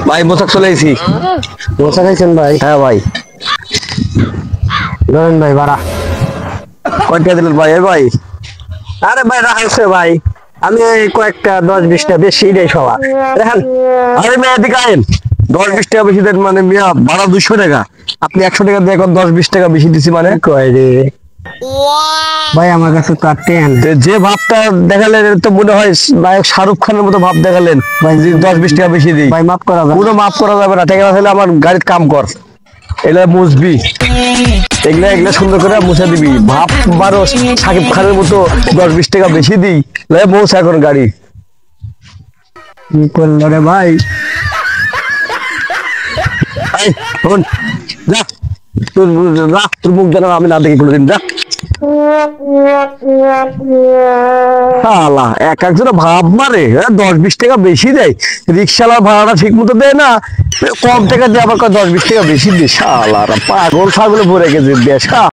ভাই মোচাক চলে এসেছি। মোচা খাইছেন ভাই? হ্যাঁ ভাই। ধরেন ভাই ভাড়া। কয়টা দিলেন ভাই? ভাই আরে ভাই রাখছে ভাই, আমি এই কয়েকটা 10-20টা বেশি দেই সবার দেখেন। আরে মেয়ে দিকে আইন, 10-20 টাকা বেশি দেন মানে মিয়া ভাড়া 200 টাকা, আপনি 100 টাকা দিয়ে এখন 10-20 টাকা বেশি দিছি মানে কয় রে ভাই, আমার কাছে তো আর টেন। যে ভাবটা দেখালেন এটা তো মনে হয় নায়ক শাহরুখ খানের মতো ভাব দেখালেন ভাই, যে 10-20 টাকা বেশি দিই। ভাই মাফ করা যাবে? কোনো মাফ করা যাবে না, টাকা তাহলে আমার গাড়ির কাম কর, এগুলা মুছবি, এগুলা এগুলা সুন্দর করে মুছে দিবি। ভাব বারো সাকিব খানের মতো 10-20 টাকা বেশি দিই, মৌস এখন গাড়ি। কি করলো রে ভাই? এই, শোন, যা তোর মুখ যেন আমি না দেখি কোনোদিন, যা। শালা এক একজন ভাব মারে, 10-20 টাকা বেশি দেয়, রিক্সাওয়ালার ভাড়াটা ঠিক মতো দেয় না, কম টাকা দিয়ে আবার 10-20 টাকা বেশি দিই। শালারা পাগল ছাগলে ভরে গেছে দেশ।